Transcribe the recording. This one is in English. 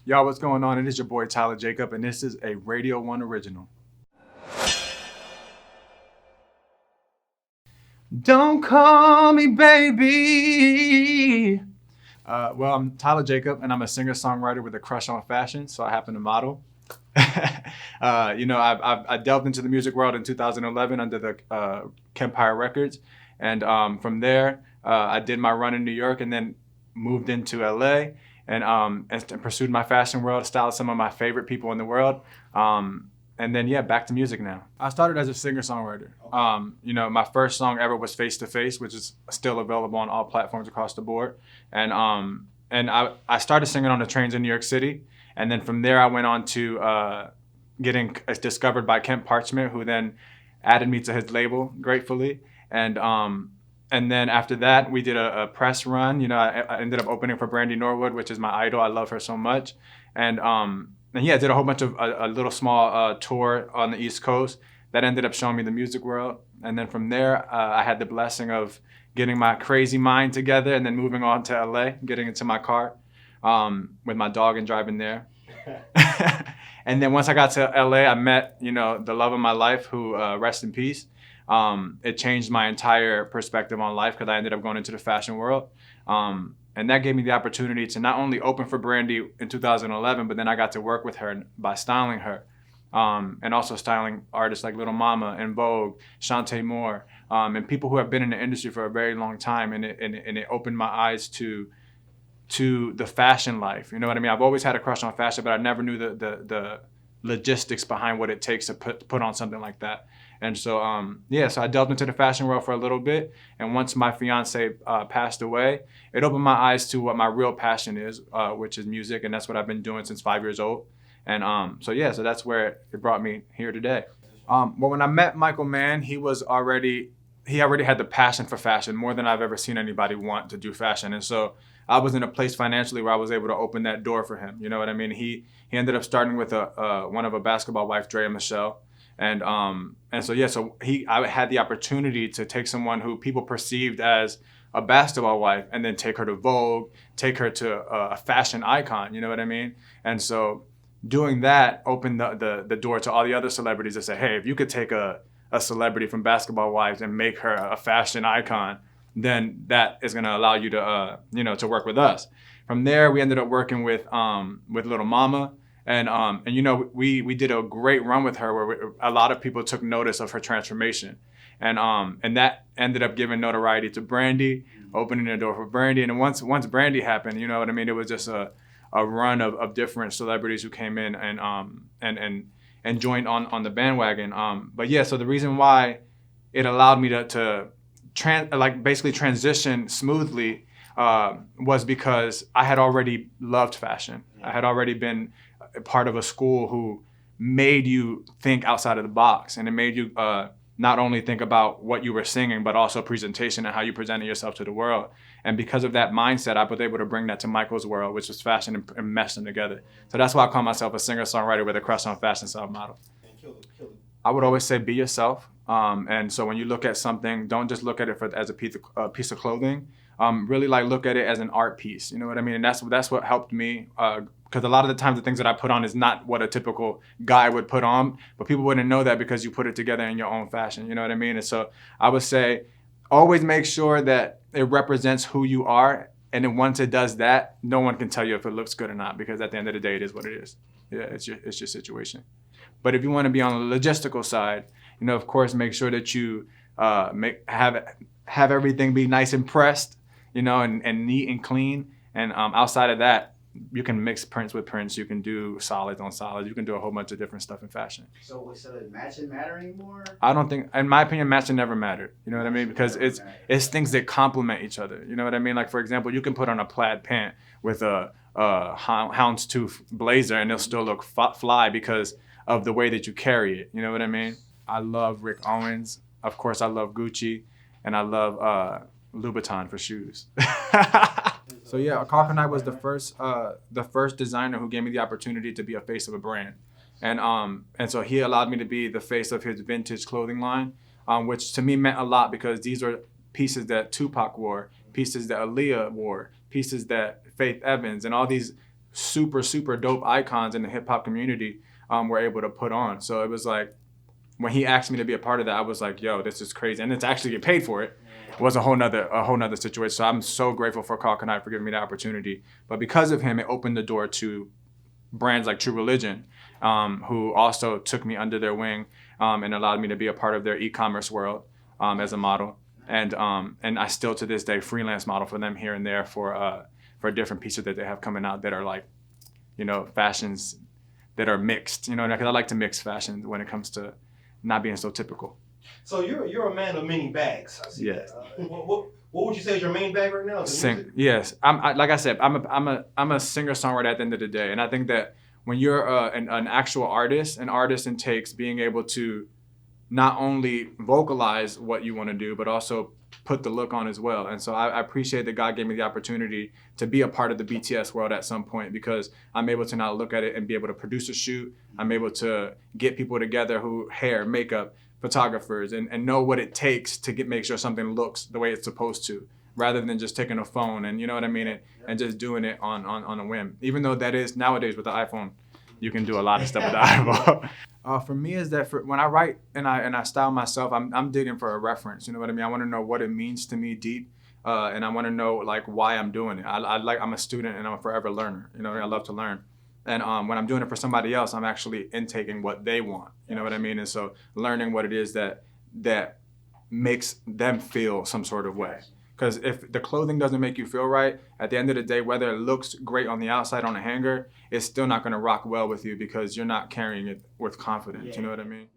Y'all, what's going on? It is your boy Tyler Jacob, and this is a Radio 1 original. Don't call me baby. Well, I'm Tyler Jacob, and I'm a singer-songwriter with a crush on fashion, so I happen to model. I delved into the music world in 2011 under the Kempire Records, and from there, I did my run in New York, and then moved into LA, and pursued my fashion world, styled some of my favorite people in the world. And then, back to music now. I started as a singer-songwriter. My first song ever was Face to Face, which is still available on all platforms across the board. And I started singing on the trains in New York City. And then from there, I went on to getting discovered by Kent Parchment, who then added me to his label, gratefully. And then after that, we did a press run. I ended up opening for Brandy Norwood, which is my idol. I love her so much. And did a whole bunch of a little small tour on the East Coast that ended up showing me the music world. And then from there, I had the blessing of getting my crazy mind together and then moving on to LA, getting into my car with my dog and driving there. And then once I got to LA, I met, the love of my life, who rest in peace. It changed my entire perspective on life because I ended up going into the fashion world. And that gave me the opportunity to not only open for Brandy in 2011, but then I got to work with her by styling her. And also styling artists like Little Mama and Vogue, Shantae Moore, and people who have been in the industry for a very long time. And it opened my eyes to the fashion life. You know what I mean? I've always had a crush on fashion, but I never knew the logistics behind what it takes to put on something like that. And so, so I delved into the fashion world for a little bit. And once my fiance passed away, it opened my eyes to what my real passion is, which is music. And that's what I've been doing since 5 years old. And so that's where it brought me here today. When I met Michael Mann, he already had the passion for fashion more than I've ever seen anybody want to do fashion. And so I was in a place financially where I was able to open that door for him. You know what I mean? He ended up starting with one of a basketball wife, Drea Michelle. I had the opportunity to take someone who people perceived as a basketball wife and then take her to Vogue, take her to a fashion icon, you know what I mean? And so doing that opened the door to all the other celebrities that say, hey, if you could take a celebrity from Basketball Wives and make her a fashion icon, then that is going to allow you to, to work with us. From there, we ended up working with Little Mama. And we did a great run with her where a lot of people took notice of her transformation. And that ended up giving notoriety to Brandy, opening the door for Brandy. And once Brandy happened, you know what I mean? It was just a run of different celebrities who came in and joined on the bandwagon. So the reason why it allowed me to basically transition smoothly was because I had already loved fashion. I had already been a part of a school who made you think outside of the box, and it made you not only think about what you were singing, but also presentation and how you presented yourself to the world. And because of that mindset, I was able to bring that to Michael's world, which was fashion, and mesh them together. So that's why I call myself a singer-songwriter with a crush on fashion self-model. I would always say be yourself. And so when you look at something, don't just look at it as a piece of clothing. Really look at it as an art piece. You know what I mean? And that's what helped me. Because a lot of the times the things that I put on is not what a typical guy would put on, but people wouldn't know that because you put it together in your own fashion. You know what I mean? And so I would say always make sure that it represents who you are. And then once it does that, no one can tell you if it looks good or not, because at the end of the day, it is what it is. Yeah, it's your situation. But if you want to be on the logistical side, of course, make sure that you have everything be nice and pressed, and neat and clean. And outside of that, you can mix prints with prints. You can do solids on solids. You can do a whole bunch of different stuff in fashion. So does matching matter anymore? I don't think, in my opinion, matching never mattered. You know what I mean? Because it's things that complement each other. You know what I mean? Like, for example, you can put on a plaid pant with a houndstooth blazer and it'll still look fly because of the way that you carry it. You know what I mean? I love Rick Owens. Of course, I love Gucci. And I love Louboutin for shoes. So Carl Knight was the first designer who gave me the opportunity to be a face of a brand, and so he allowed me to be the face of his vintage clothing line, which to me meant a lot because these are pieces that Tupac wore, pieces that Aaliyah wore, pieces that Faith Evans and all these super dope icons in the hip hop community were able to put on. So it was like, when he asked me to be a part of that, I was like, yo, this is crazy. And it's actually get paid for it. It was a whole nother situation. So I'm so grateful for Carl Knight for giving me the opportunity. But because of him, it opened the door to brands like True Religion, who also took me under their wing and allowed me to be a part of their e-commerce world as a model. And I still to this day freelance model for them here and there for different pieces that they have coming out that are like, fashions that are mixed. Because I like to mix fashion when it comes to not being so typical. So you're a man of many bags. I see Yes. that. What would you say is your main bag right now? Yes, like I said, I'm a singer songwriter at the end of the day, and I think that when you're an actual artist, an artist entails being able to not only vocalize what you want to do, but also put the look on as well. And so I appreciate that God gave me the opportunity to be a part of the BTS world at some point, because I'm able to now look at it and be able to produce a shoot. I'm able to get people together who hair, makeup, photographers, and know what it takes to make sure something looks the way it's supposed to, rather than just taking a phone and, you know what I mean, and just doing it on a whim. Even though that is nowadays with the iPhone, you can do a lot of stuff with the iPhone. For me is that when I write and I style myself, I'm digging for a reference. You know what I mean? I want to know what it means to me deep, and I want to know like why I'm doing it. I'm a student and I'm a forever learner. I love to learn. And when I'm doing it for somebody else, I'm actually intaking what they want. You know what I mean? And so learning what it is that makes them feel some sort of way. Because if the clothing doesn't make you feel right, at the end of the day, whether it looks great on the outside on a hanger, it's still not going to rock well with you because you're not carrying it with confidence. You know what I mean?